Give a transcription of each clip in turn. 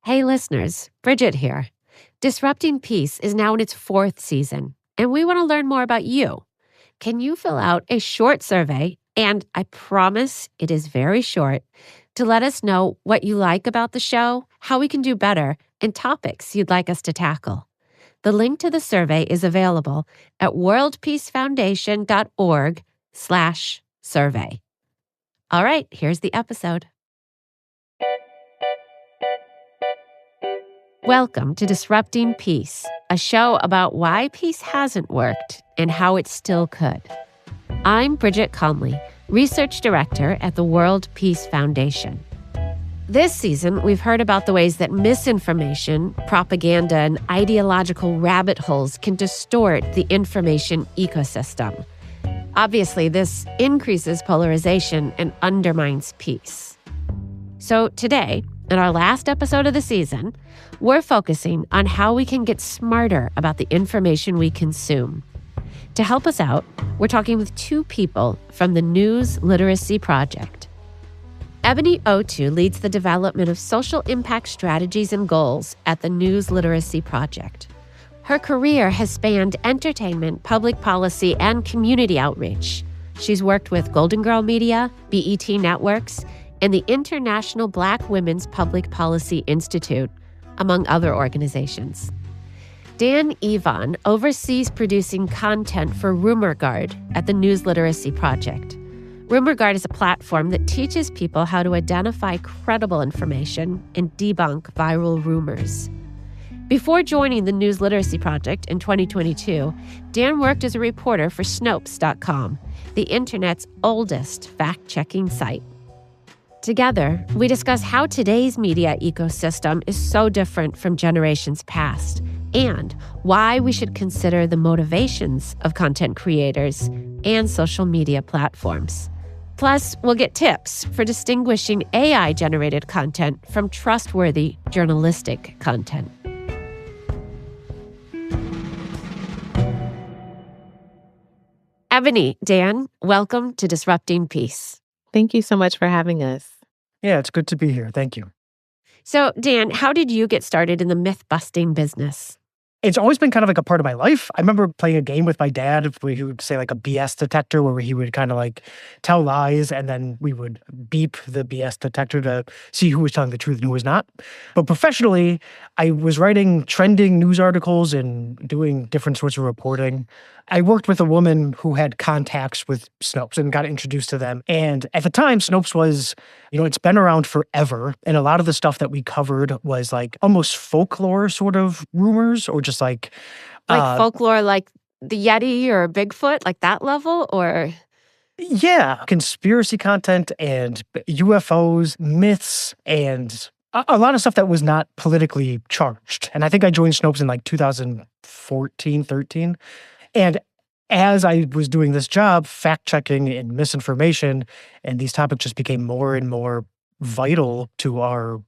Hey listeners, Bridget here. Disrupting Peace is now in its 4th season, and we want to learn more about you. Can you fill out a short survey, and I promise it is very short, to let us know what you like about the show, how we can do better, and topics you'd like us to tackle? The link to the survey is available at worldpeacefoundation.org/survey. All right, here's the episode. Welcome to Disrupting Peace, a show about why peace hasn't worked and how it still could. I'm Bridget Conley, Research Director at the World Peace Foundation. This season, we've heard about the ways that misinformation, propaganda, and ideological rabbit holes can distort the information ecosystem. Obviously, this increases polarization and undermines peace. So today, in our last episode of the season, we're focusing on how we can get smarter about the information we consume. To help us out, we're talking with 2 people from the News Literacy Project. Ebony Otu leads the development of social impact strategies and goals at the News Literacy Project. Her career has spanned entertainment, public policy, and community outreach. She's worked with Golden Girl Media, BET Networks, and the International Black Women's Public Policy Institute, among other organizations. Dan Evon oversees producing content for RumorGuard at the News Literacy Project. RumorGuard is a platform that teaches people how to identify credible information and debunk viral rumors. Before joining the News Literacy Project in 2022, Dan worked as a reporter for Snopes.com, the internet's oldest fact-checking site. Together, we discuss how today's media ecosystem is so different from generations past and why we should consider the motivations of content creators and social media platforms. Plus, we'll get tips for distinguishing AI-generated content from trustworthy journalistic content. Ebony, Dan, welcome to Disrupting Peace. Thank you so much for having us. Yeah, it's good to be here. Thank you. So, Dan, how did you get started in the myth-busting business? It's always been kind of like a part of my life. I remember playing a game with my dad where he would say like a BS detector where he would kind of like tell lies and then we would beep the BS detector to see who was telling the truth and who was not. But professionally, I was writing trending news articles and doing different sorts of reporting. I worked with a woman who had contacts with Snopes and got introduced to them. And at the time, Snopes was, it's been around forever. And a lot of the stuff that we covered was like almost folklore sort of rumors or just like folklore, like the Yeti or Bigfoot, like that level, or? Yeah, conspiracy content and UFOs, myths, and a lot of stuff that was not politically charged. And I think I joined Snopes in like 2014, 13. And as I was doing this job, fact-checking and misinformation, and these topics just became more and more vital to our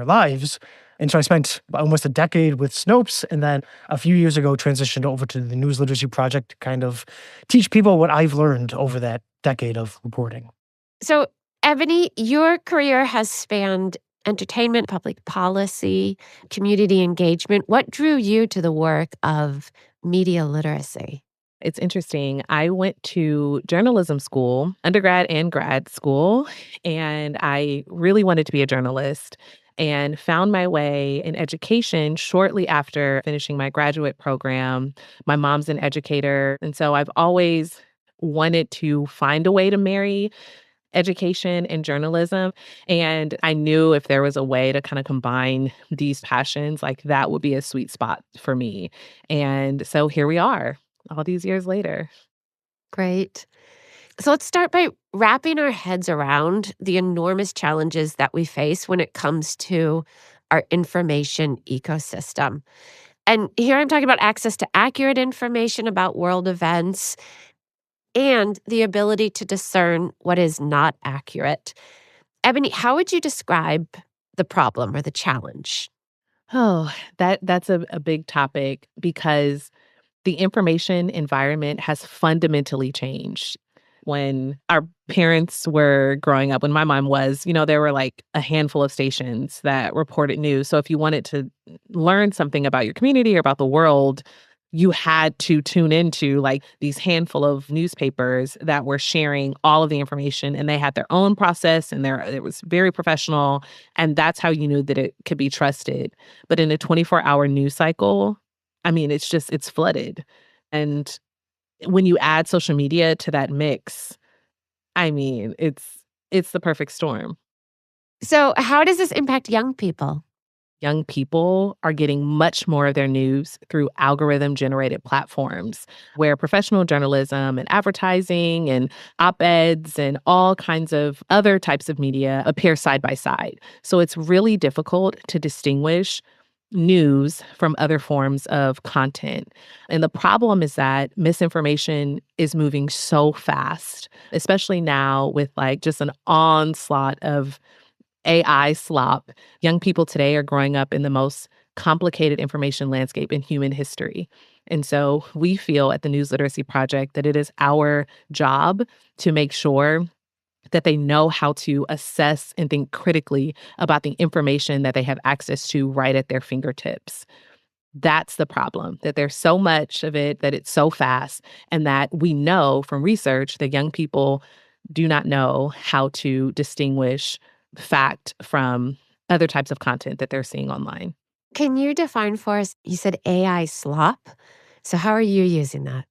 lives. And so I spent almost a decade with Snopes, and then a few years ago transitioned over to the News Literacy Project to kind of teach people what I've learned over that decade of reporting. So, Ebony, your career has spanned entertainment, public policy, community engagement. What drew you to the work of media literacy? It's interesting. I went to journalism school, undergrad and grad school, and I really wanted to be a journalist and found my way in education shortly after finishing my graduate program. My mom's an educator, and so I've always wanted to find a way to marry education and journalism. And I knew if there was a way to kind of combine these passions, like that would be a sweet spot for me. And so here we are, all these years later. Great. So let's start by wrapping our heads around the enormous challenges that we face when it comes to our information ecosystem. And here I'm talking about access to accurate information about world events and the ability to discern what is not accurate. Ebony, how would you describe the problem or the challenge? Oh, that's a big topic because the information environment has fundamentally changed. when our parents were growing up, when my mom was, there were like a handful of stations that reported news. So if you wanted to learn something about your community or about the world, you had to tune into like these handful of newspapers that were sharing all of the information, and they had their own process, and it was very professional, and that's how you knew that it could be trusted. But in a 24-hour news cycle, I mean, it's flooded. And when you add social media to that mix, I mean, it's the perfect storm. So, how does this impact young people? Young people are getting much more of their news through algorithm-generated platforms where professional journalism and advertising and op-eds and all kinds of other types of media appear side by side. So it's really difficult to distinguish news from other forms of content. And the problem is that misinformation is moving so fast, especially now with like just an onslaught of AI slop. Young people today are growing up in the most complicated information landscape in human history. And so we feel at the News Literacy Project that it is our job to make sure that they know how to assess and think critically about the information that they have access to right at their fingertips. That's the problem, that there's so much of it, that it's so fast, and that we know from research that young people do not know how to distinguish fact from other types of content that they're seeing online. Can you define for us? You said AI slop. So, how are you using that?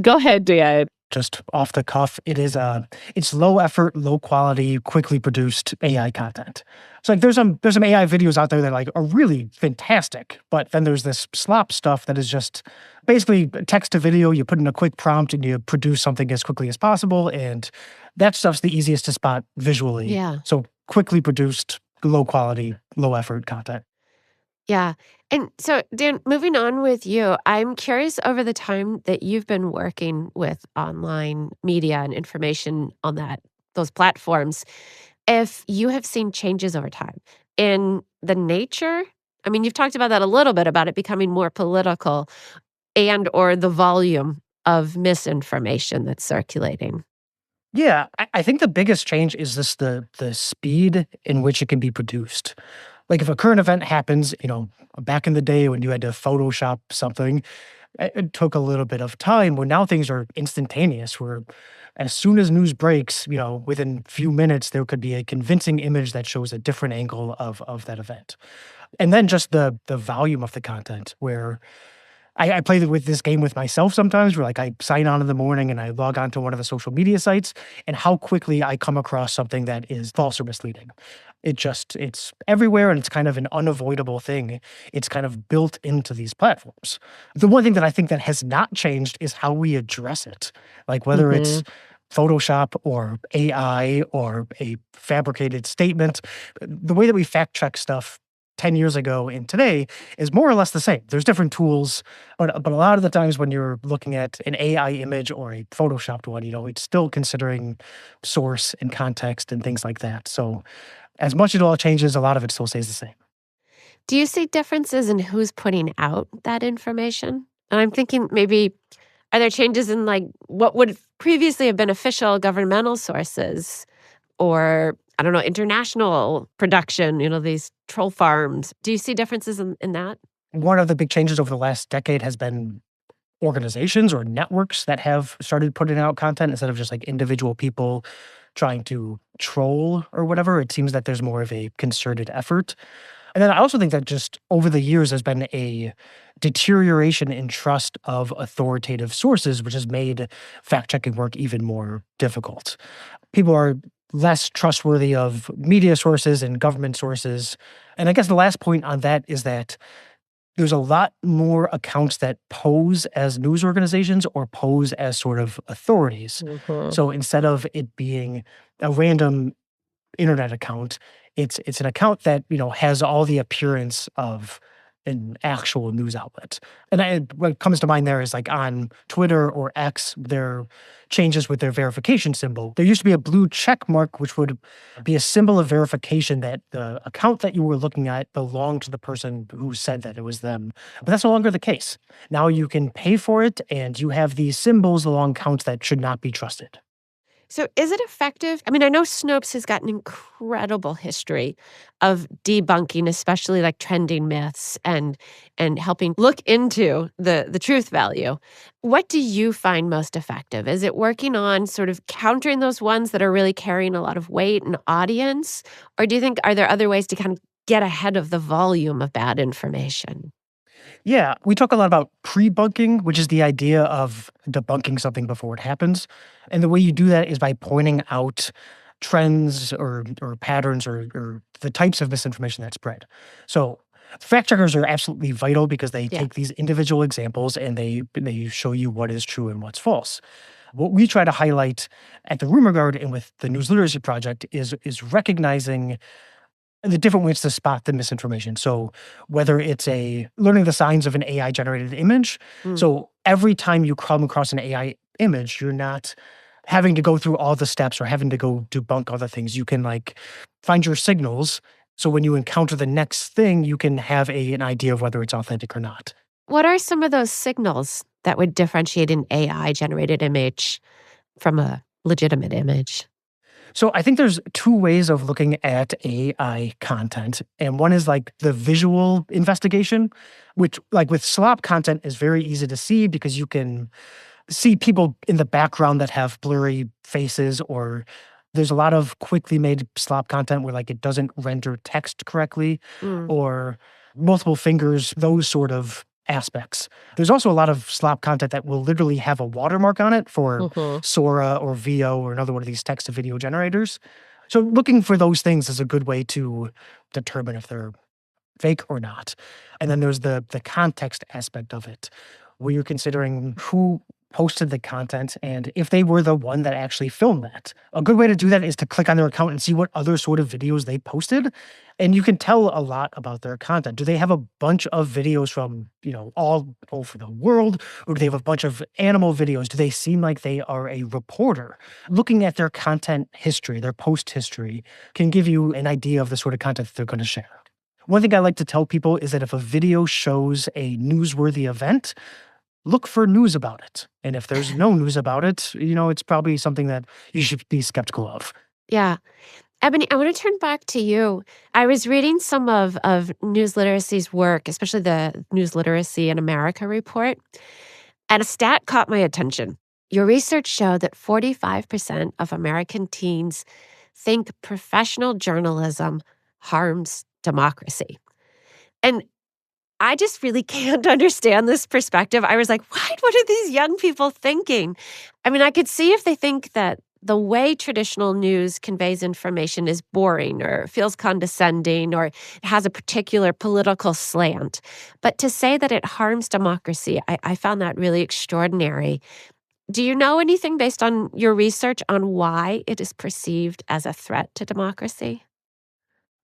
Go ahead, Dan. Just off the cuff, it's low effort, low quality, quickly produced AI content. So like there's some AI videos out there that like are really fantastic, but then there's this slop stuff that is just basically text to video. You put in a quick prompt and you produce something as quickly as possible, and that stuff's the easiest to spot visually. Yeah. So quickly produced, low quality, low effort content. Yeah. And so, Dan, moving on with you, I'm curious over the time that you've been working with online media and information on those platforms, if you have seen changes over time in the nature. I mean, you've talked about that a little bit, about it becoming more political and or the volume of misinformation that's circulating. Yeah, I think the biggest change is just the speed in which it can be produced. Like if a current event happens, back in the day when you had to Photoshop something, it took a little bit of time. Where now things are instantaneous. Where as soon as news breaks, within a few minutes there could be a convincing image that shows a different angle of that event. And then just the volume of the content, where I play with this game with myself sometimes, where like I sign on in the morning and I log on to one of the social media sites, and how quickly I come across something that is false or misleading. It's everywhere, and it's kind of an unavoidable thing. It's kind of built into these platforms. The one thing that I think that has not changed is how we address it. Like whether it's Photoshop or AI or a fabricated statement, the way that we fact check stuff 10 years ago and today is more or less the same. There's different tools, but a lot of the times when you're looking at an AI image or a Photoshopped one, it's still considering source and context and things like that. So as much as it all changes, a lot of it still stays the same. Do you see differences in who's putting out that information? And I'm thinking maybe, are there changes in like what would previously have been official governmental sources or, I don't know, international production, these troll farms? Do you see differences in that? One of the big changes over the last decade has been organizations or networks that have started putting out content instead of just like individual people trying to troll or whatever. It seems that there's more of a concerted effort. And then I also think that just over the years, there's been a deterioration in trust of authoritative sources, which has made fact-checking work even more difficult. People are less trustworthy of media sources and government sources. And I guess the last point on that is that there's a lot more accounts that pose as news organizations or pose as sort of authorities. So instead of it being a random internet account, it's an account that has all the appearance of an actual news outlet. And what comes to mind there is like on Twitter or X, there are changes with their verification symbol. There used to be a blue check mark, which would be a symbol of verification that the account that you were looking at belonged to the person who said that it was them. But that's no longer the case. Now you can pay for it, and you have these symbols along accounts that should not be trusted. So is it effective? I mean, I know Snopes has got an incredible history of debunking, especially like trending myths and helping look into the truth value. What do you find most effective? Is it working on sort of countering those ones that are really carrying a lot of weight and audience? Or do you think are there other ways to kind of get ahead of the volume of bad information? Yeah, we talk a lot about pre-bunking, which is the idea of debunking something before it happens. And the way you do that is by pointing out trends or patterns or the types of misinformation that spread. So fact checkers are absolutely vital because they Yeah. take these individual examples and they show you what is true and what's false. What we try to highlight at the Rumor Guard and with the News Literacy Project is recognizing the different ways to spot the misinformation. So whether it's learning the signs of an AI generated image. Mm. So every time you come across an AI image, you're not having to go through all the steps or having to go debunk all the things. You can find your signals. So when you encounter the next thing, you can have an idea of whether it's authentic or not. What are some of those signals that would differentiate an AI generated image from a legitimate image? So I think there's two ways of looking at AI content. And one is the visual investigation, which with slop content is very easy to see because you can see people in the background that have blurry faces, or there's a lot of quickly made slop content where it doesn't render text correctly Mm. or multiple fingers, those sort of aspects. There's also a lot of slop content that will literally have a watermark on it for Mhm. Sora or Veo or another one of these text to video generators. So looking for those things is a good way to determine if they're fake or not. And then there's the context aspect of it, where you're considering who posted the content and if they were the one that actually filmed that. A good way to do that is to click on their account and see what other sort of videos they posted. And you can tell a lot about their content. Do they have a bunch of videos from, all over the world? Or do they have a bunch of animal videos? Do they seem like they are a reporter? Looking at their content history, their post history, can give you an idea of the sort of content that they're going to share. One thing I like to tell people is that if a video shows a newsworthy event, look for news about it. And if there's no news about it, it's probably something that you should be skeptical of. Yeah. Ebony, I want to turn back to you. I was reading some of News Literacy's work, especially the News Literacy in America report, and a stat caught my attention. Your research showed that 45% of American teens think professional journalism harms democracy. And I just really can't understand this perspective. I was like, what are these young people thinking? I mean, I could see if they think that the way traditional news conveys information is boring or feels condescending or it has a particular political slant. But to say that it harms democracy, I found that really extraordinary. Do you know anything based on your research on why it is perceived as a threat to democracy?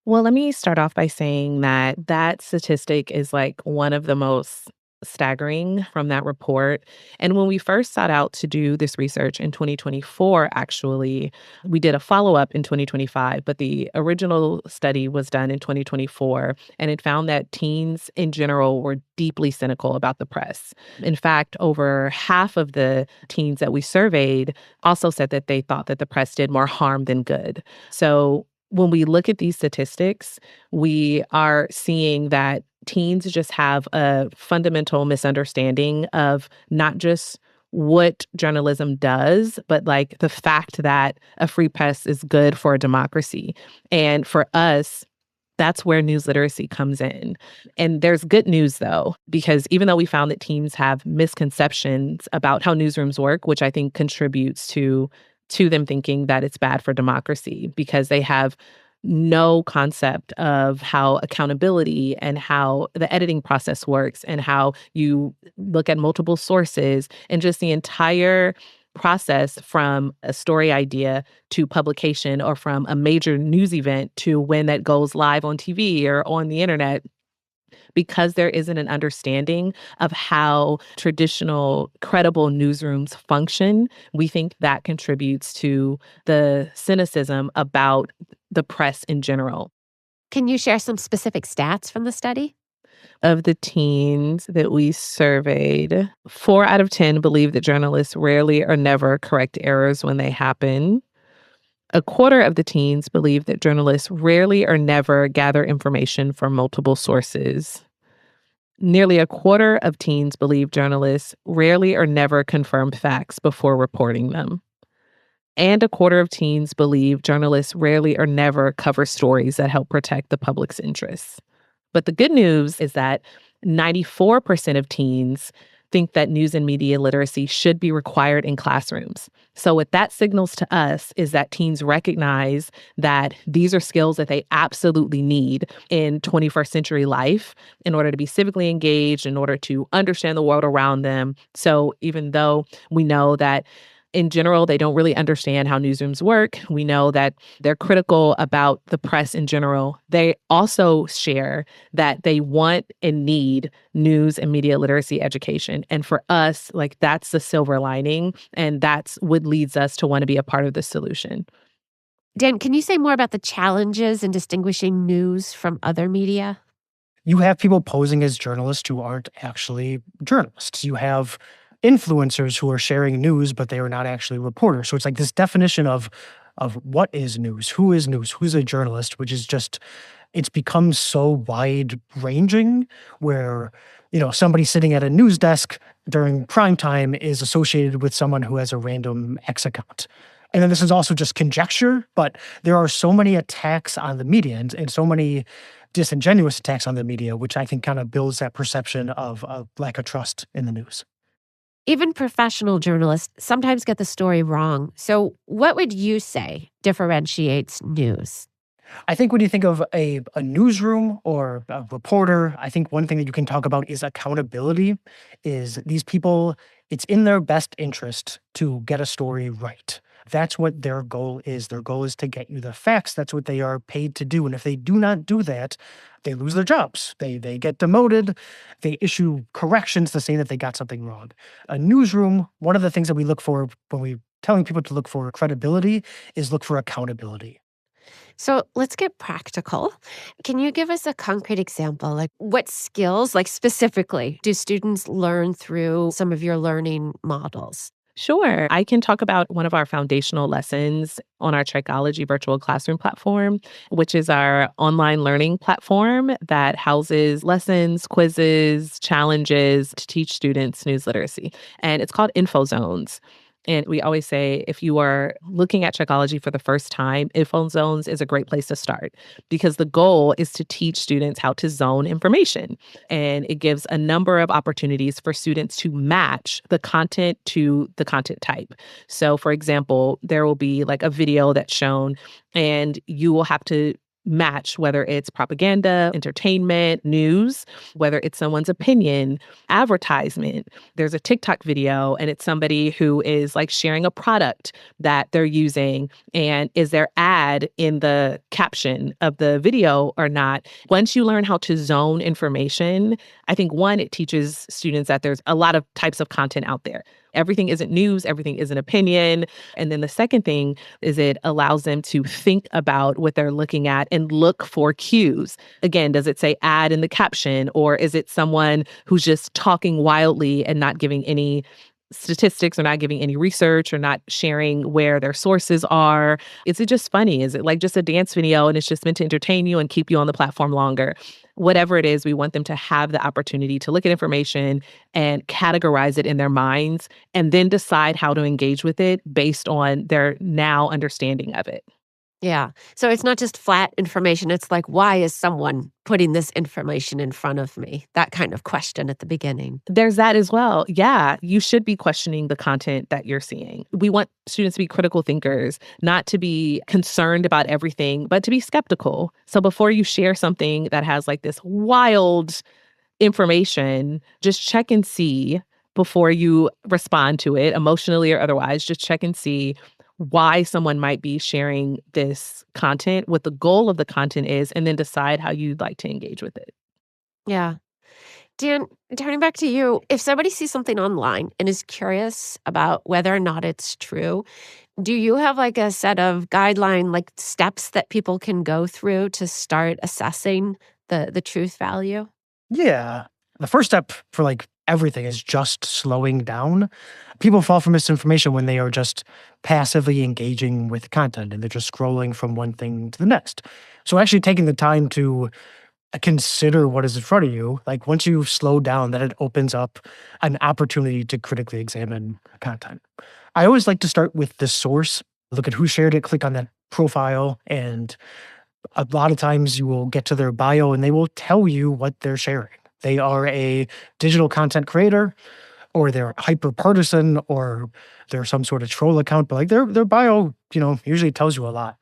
Well, let me start off by saying that statistic is one of the most staggering from that report. And when we first sought out to do this research in 2024, actually, we did a follow-up in 2025, but the original study was done in 2024, and it found that teens in general were deeply cynical about the press. In fact, over half of the teens that we surveyed also said that they thought that the press did more harm than good. So when we look at these statistics, we are seeing that teens just have a fundamental misunderstanding of not just what journalism does, but the fact that a free press is good for a democracy. And for us, that's where news literacy comes in. And there's good news, though, because even though we found that teens have misconceptions about how newsrooms work, which I think contributes to them thinking that it's bad for democracy, because they have no concept of how accountability and how the editing process works and how you look at multiple sources and just the entire process from a story idea to publication or from a major news event to when that goes live on TV or on the internet. Because there isn't an understanding of how traditional, credible newsrooms function, we think that contributes to the cynicism about the press in general. Can you share some specific stats from the study? Of the teens that we surveyed, 4 out of 10 believe that journalists rarely or never correct errors when they happen. A quarter of the teens believe that journalists rarely or never gather information from multiple sources. Nearly a quarter of teens believe journalists rarely or never confirm facts before reporting them. And a quarter of teens believe journalists rarely or never cover stories that help protect the public's interests. But the good news is that 94% of teens think that news and media literacy should be required in classrooms. So what that signals to us is that teens recognize that these are skills that they absolutely need in 21st century life in order to be civically engaged, in order to understand the world around them. So even though we know that in general, they don't really understand how newsrooms work. We know that they're critical about the press in general. They also share that they want and need news and media literacy education. And for us, like that's the silver lining. And that's what leads us to want to be a part of the solution. Dan, can you say more about the challenges in distinguishing news from other media? You have people posing as journalists who aren't actually journalists. You have influencers who are sharing news, but they are not actually reporters. So it's like this definition of what is news, who's a journalist, which is just, it's become so wide ranging where, somebody sitting at a news desk during prime time is associated with someone who has a random X account. And then this is also just conjecture, but there are so many attacks on the media and so many disingenuous attacks on the media, which I think kind of builds that perception of a lack of trust in the news. Even professional journalists sometimes get the story wrong. So what would you say differentiates news? I think when you think of a newsroom or a reporter, I think one thing that you can talk about is accountability, is these people, it's in their best interest to get a story right. That's what their goal is. Their goal is to get you the facts. That's what they are paid to do. And if they do not do that, they lose their jobs. They get demoted. They issue corrections to say that they got something wrong. A newsroom, one of the things that we look for when we're telling people to look for credibility is look for accountability. So let's get practical. Can you give us a concrete example? Like what skills, like specifically, do students learn through some of your learning models? Sure. I can talk about one of our foundational lessons on our Trichology virtual classroom platform, which is our online learning platform that houses lessons, quizzes, challenges to teach students news literacy. And it's called Info Zones. And we always say, if you are looking at Trichology for the first time, Info Zones is a great place to start because the goal is to teach students how to zone information. And it gives a number of opportunities for students to match the content to the content type. So, for example, there will be like a video that's shown and you will have to match whether it's propaganda, entertainment, news, whether it's someone's opinion, advertisement. There's a TikTok video and it's somebody who is like sharing a product that they're using. And is their ad in the caption of the video or not? Once you learn how to zone information, I think one, it teaches students that there's a lot of types of content out there. Everything isn't news, everything isn't opinion. And then the second thing is it allows them to think about what they're looking at and look for cues. Again, does it say ad in the caption, or is it someone who's just talking wildly and not giving any statistics or not giving any research or not sharing where their sources are? Is it just funny? Is it like just a dance video and it's just meant to entertain you and keep you on the platform longer? Whatever it is, we want them to have the opportunity to look at information and categorize it in their minds and then decide how to engage with it based on their now understanding of it. Yeah. So it's not just flat information. It's like, why is someone putting this information in front of me? That kind of question at the beginning. There's that as well. Yeah, you should be questioning the content that you're seeing. We want students to be critical thinkers, not to be concerned about everything, but to be skeptical. So before you share something that has like this wild information, just check and see before you respond to it, emotionally or otherwise. Just check and see why someone might be sharing this content, what the goal of the content is, and then decide how you'd like to engage with it. Yeah. Dan, turning back to you, if somebody sees something online and is curious about whether or not it's true, do you have like a set of guideline, like steps that people can go through to start assessing the truth value? Yeah. The first step for like everything is just slowing down. People fall for misinformation when they are just passively engaging with content and they're just scrolling from one thing to the next. So actually taking the time to consider what is in front of you, like once you slow down, then it opens up an opportunity to critically examine content. I always like to start with the source, look at who shared it, click on that profile, and a lot of times you will get to their bio and they will tell you what they're sharing. They are a digital content creator, or they're hyper partisan, or they're some sort of troll account, but like their bio, usually tells you a lot.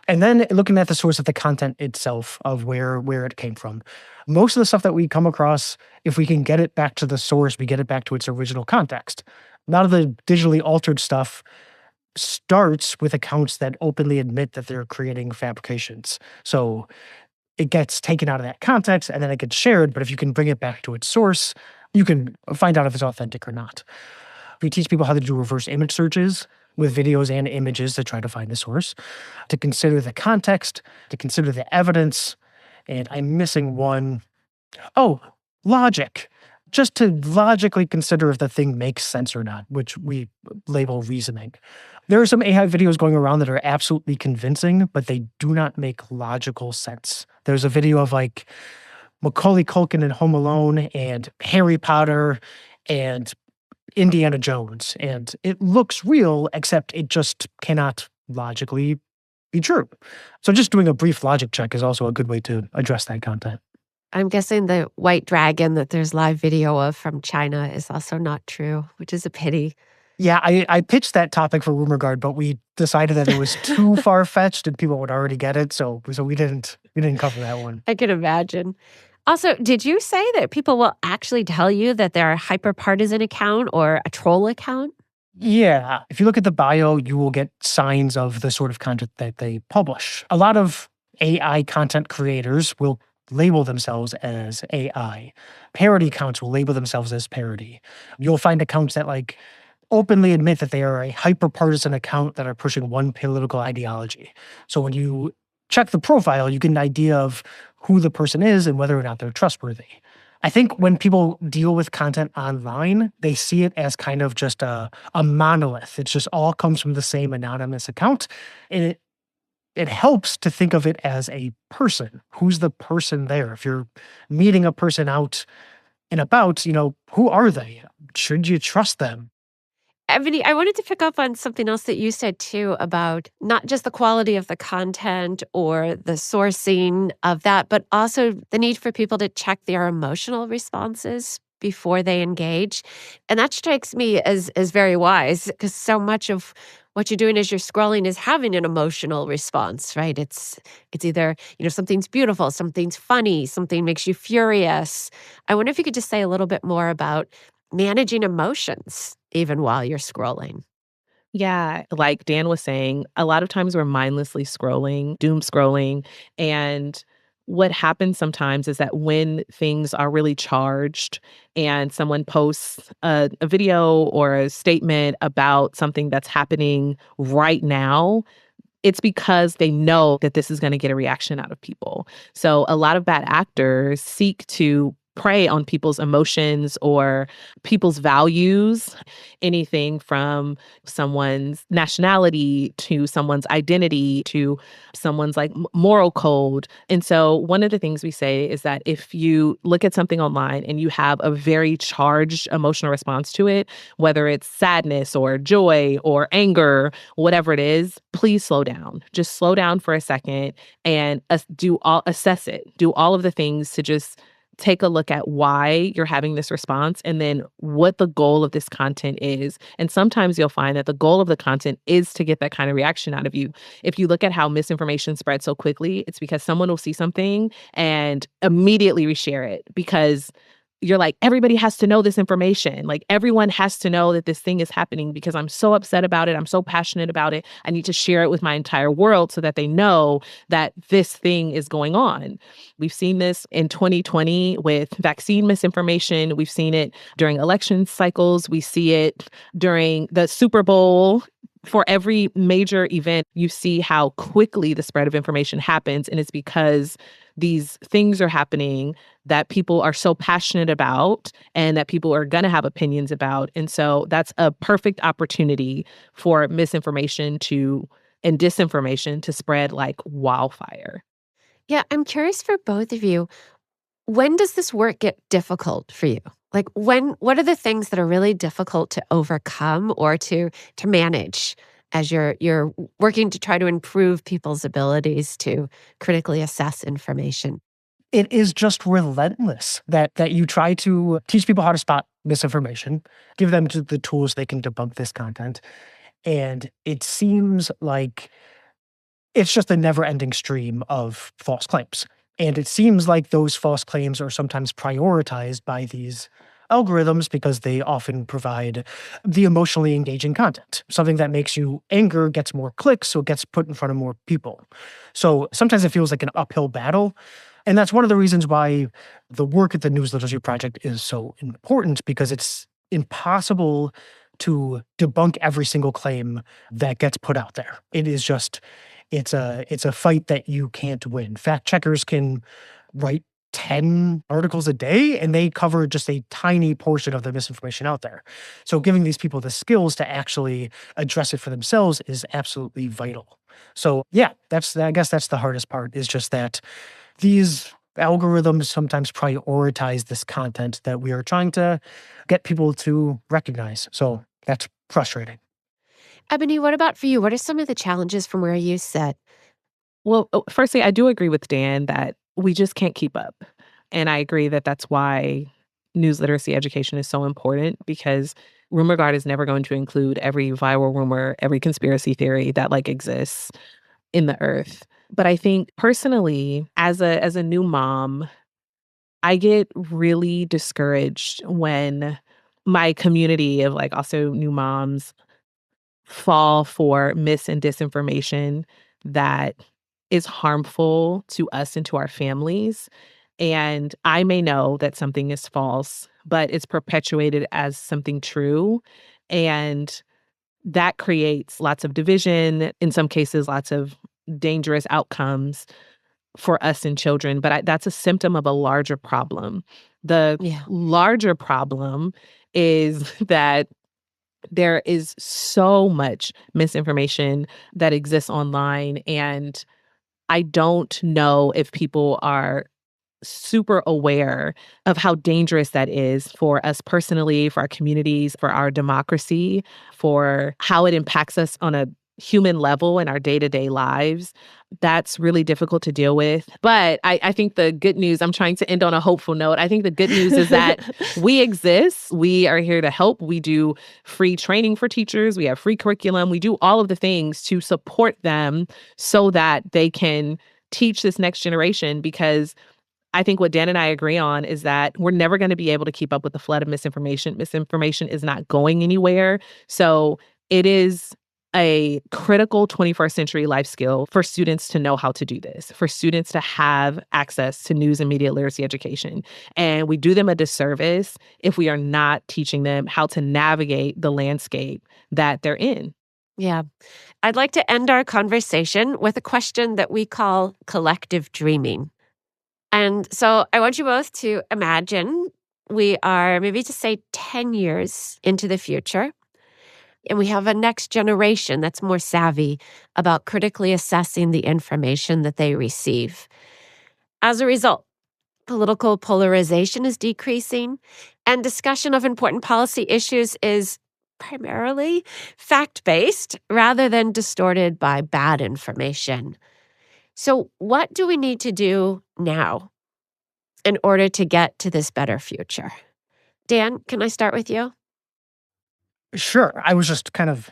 And then looking at the source of the content itself of where it came from. Most of the stuff that we come across, if we can get it back to the source, we get it back to its original context. A lot of the digitally altered stuff starts with accounts that openly admit that they're creating fabrications. So it gets taken out of that context and then it gets shared. But if you can bring it back to its source, you can find out if it's authentic or not. We teach people how to do reverse image searches with videos and images to try to find the source, to consider the context, to consider the evidence. And I'm missing one. Oh, logic. Just to logically consider if the thing makes sense or not, which we label reasoning. There are some AI videos going around that are absolutely convincing, but they do not make logical sense. There's a video of like Macaulay Culkin in Home Alone and Harry Potter and Indiana Jones, and it looks real, except it just cannot logically be true. So just doing a brief logic check is also a good way to address that content. I'm guessing the white dragon that there's live video of from China is also not true, which is a pity. Yeah, I pitched that topic for Rumor Guard, but we decided that it was too far-fetched and people would already get it, so we didn't cover that one. I can imagine. Also, did you say that people will actually tell you that they're a hyper-partisan account or a troll account? Yeah. If you look at the bio, you will get signs of the sort of content that they publish. A lot of AI content creators will label themselves as AI. Parody accounts will label themselves as parody. You'll find accounts that like openly admit that they are a hyper-partisan account that are pushing one political ideology. So when you check the profile, you get an idea of who the person is and whether or not they're trustworthy. I think when people deal with content online, they see it as kind of just a monolith. It just all comes from the same anonymous account. And it helps to think of it as a person. Who's the person there? If you're meeting a person out and about, who are they? Should you trust them? Ebony, I wanted to pick up on something else that you said too about not just the quality of the content or the sourcing of that, but also the need for people to check their emotional responses before they engage. And that strikes me as very wise, because so much of what you're doing as you're scrolling is having an emotional response, right? It's either, something's beautiful, something's funny, something makes you furious. I wonder if you could just say a little bit more about managing emotions even while you're scrolling. Yeah, like Dan was saying, a lot of times we're mindlessly scrolling, doom scrolling. And what happens sometimes is that when things are really charged and someone posts a video or a statement about something that's happening right now, it's because they know that this is going to get a reaction out of people. So a lot of bad actors seek to prey on people's emotions or people's values, anything from someone's nationality to someone's identity to someone's like moral code. And so one of the things we say is that if you look at something online and you have a very charged emotional response to it, whether it's sadness or joy or anger, whatever it is, please slow down. Just slow down for a second and assess it. Do all of the things to just take a look at why you're having this response and then what the goal of this content is. And sometimes you'll find that the goal of the content is to get that kind of reaction out of you. If you look at how misinformation spreads so quickly, it's because someone will see something and immediately reshare it because you're like, everybody has to know this information. Like everyone has to know that this thing is happening because I'm so upset about it. I'm so passionate about it. I need to share it with my entire world so that they know that this thing is going on. We've seen this in 2020 with vaccine misinformation. We've seen it during election cycles. We see it during the Super Bowl. For every major event, you see how quickly the spread of information happens. And it's because these things are happening that people are so passionate about and that people are going to have opinions about. And so that's a perfect opportunity for misinformation and disinformation to spread like wildfire. Yeah, I'm curious for both of you. When does this work get difficult for you? Like what are the things that are really difficult to overcome or to manage as you're working to try to improve people's abilities to critically assess information? It is just relentless that you try to teach people how to spot misinformation, give them the tools they can debunk this content. And it seems like it's just a never-ending stream of false claims. And it seems like those false claims are sometimes prioritized by these algorithms because they often provide the emotionally engaging content. Something that makes you anger gets more clicks, so it gets put in front of more people. So sometimes it feels like an uphill battle. And that's one of the reasons why the work at the News Literacy Project is so important, because it's impossible to debunk every single claim that gets put out there. It is just it's a fight that you can't win. Fact checkers can write 10 articles a day and they cover just a tiny portion of the misinformation out there. So giving these people the skills to actually address it for themselves is absolutely vital. So yeah, I guess that's the hardest part, is just that these algorithms sometimes prioritize this content that we are trying to get people to recognize. So that's frustrating. Ebony, what about for you? What are some of the challenges from where you sit? Well, firstly, I do agree with Dan that we just can't keep up. And I agree that that's why news literacy education is so important, because Rumor Guard is never going to include every viral rumor, every conspiracy theory that like exists in the earth. But I think personally, as a new mom, I get really discouraged when my community of like also new moms fall for mis and disinformation that is harmful to us and to our families. And I may know that something is false, but it's perpetuated as something true. And that creates lots of division, in some cases, lots of dangerous outcomes for us and children. But that's a symptom of a larger problem. The Yeah. larger problem is that there is so much misinformation that exists online, and I don't know if people are super aware of how dangerous that is for us personally, for our communities, for our democracy, for how it impacts us on a human level in our day-to-day lives. That's really difficult to deal with. But I think the good news, I'm trying to end on a hopeful note. I think the good news is that we exist. We are here to help. We do free training for teachers. We have free curriculum. We do all of the things to support them so that they can teach this next generation, because I think what Dan and I agree on is that we're never going to be able to keep up with the flood of misinformation. Misinformation is not going anywhere. So it is a critical 21st century life skill for students to know how to do this, for students to have access to news and media literacy education. And we do them a disservice if we are not teaching them how to navigate the landscape that they're in. Yeah. I'd like to end our conversation with a question that we call collective dreaming. And so I want you both to imagine we are maybe to say 10 years into the future, and we have a next generation that's more savvy about critically assessing the information that they receive. As a result, political polarization is decreasing, and discussion of important policy issues is primarily fact-based rather than distorted by bad information. So what do we need to do now in order to get to this better future? Dan, can I start with you? Sure. I was just kind of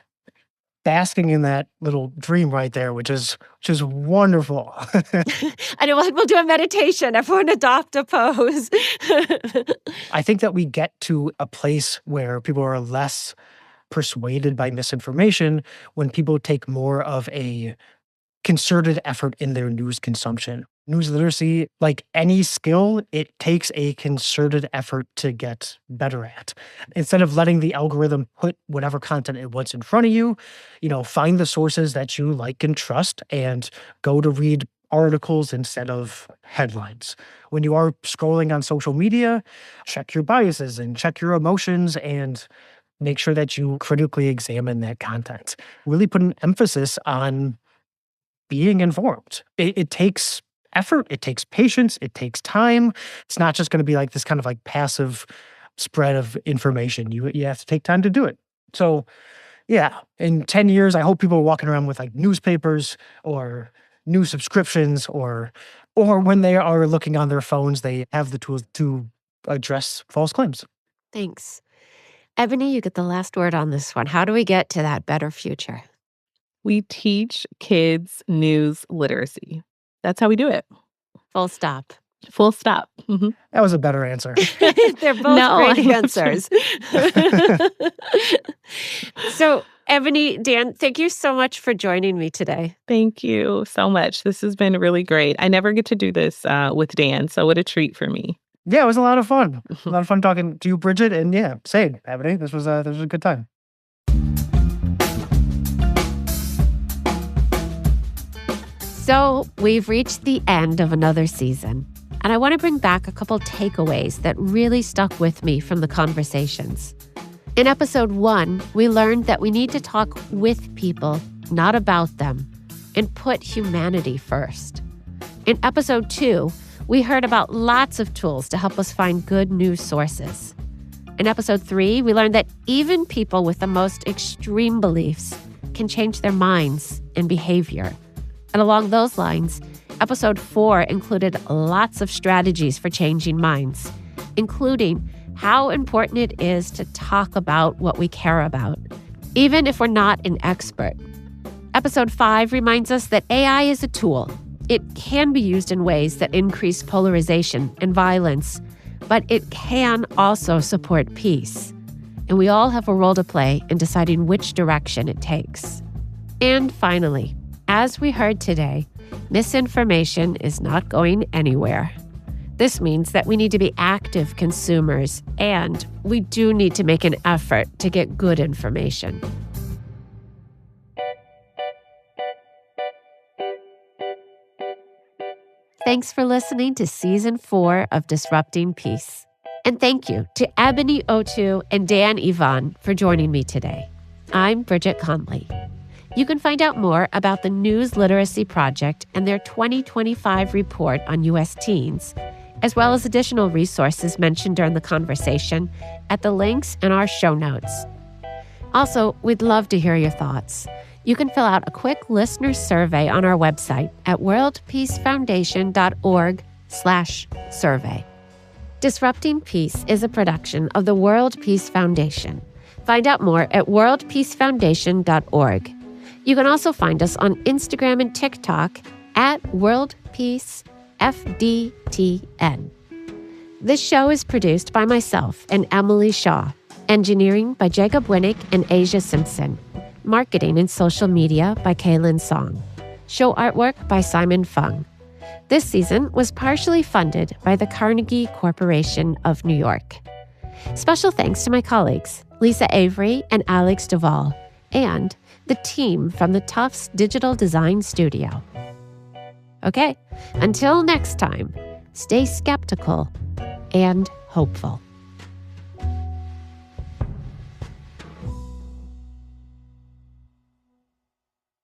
basking in that little dream right there, which is wonderful. I know we'll do a meditation. Everyone adopt a pose. I think that we get to a place where people are less persuaded by misinformation when people take more of a concerted effort in their news consumption. News literacy, like any skill, it takes a concerted effort to get better at. Instead of letting the algorithm put whatever content it wants in front of you, find the sources that you like and trust and go to read articles instead of headlines. When you are scrolling on social media, check your biases and check your emotions and make sure that you critically examine that content. Really put an emphasis on being informed. It takes effort, it takes patience, it takes time. It's not just going to be like this kind of like passive spread of information. You have to take time to do it. So yeah, in 10 years, I hope people are walking around with like newspapers or new subscriptions, or when they are looking on their phones, they have the tools to address false claims. Thanks. Ebony, you get the last word on this one. How do we get to that better future? We teach kids news literacy. That's how we do it. Full stop. Full stop. Mm-hmm. That was a better answer. They're both great answers. So, Ebony, Dan, thank you so much for joining me today. Thank you so much. This has been really great. I never get to do this with Dan, so what a treat for me. Yeah, it was a lot of fun. A lot of fun talking to you, Bridget. And yeah, same, Ebony. This was a good time. So we've reached the end of another season, and I want to bring back a couple takeaways that really stuck with me from the conversations. In episode 1, we learned that we need to talk with people, not about them, and put humanity first. In episode 2, we heard about lots of tools to help us find good news sources. In episode 3, we learned that even people with the most extreme beliefs can change their minds and behavior. And along those lines, episode 4 included lots of strategies for changing minds, including how important it is to talk about what we care about, even if we're not an expert. Episode 5 reminds us that AI is a tool. It can be used in ways that increase polarization and violence, but it can also support peace. And we all have a role to play in deciding which direction it takes. And finally, as we heard today, misinformation is not going anywhere. This means that we need to be active consumers, and we do need to make an effort to get good information. Thanks for listening to Season 4 of Disrupting Peace. And thank you to Ebony Otu and Dan Ivan for joining me today. I'm Bridget Conley. You can find out more about the News Literacy Project and their 2025 report on U.S. teens, as well as additional resources mentioned during the conversation at the links in our show notes. Also, we'd love to hear your thoughts. You can fill out a quick listener survey on our website at worldpeacefoundation.org/survey. Disrupting Peace is a production of the World Peace Foundation. Find out more at worldpeacefoundation.org. You can also find us on Instagram and TikTok at WorldPeaceFDTN. This show is produced by myself and Emily Shaw. Engineering by Jacob Winnick and Asia Simpson. Marketing and social media by Kaylin Song. Show artwork by Simon Fung. This season was partially funded by the Carnegie Corporation of New York. Special thanks to my colleagues, Lisa Avery and Alex Duvall, and the team from the Tufts Digital Design Studio. Okay, until next time, stay skeptical and hopeful.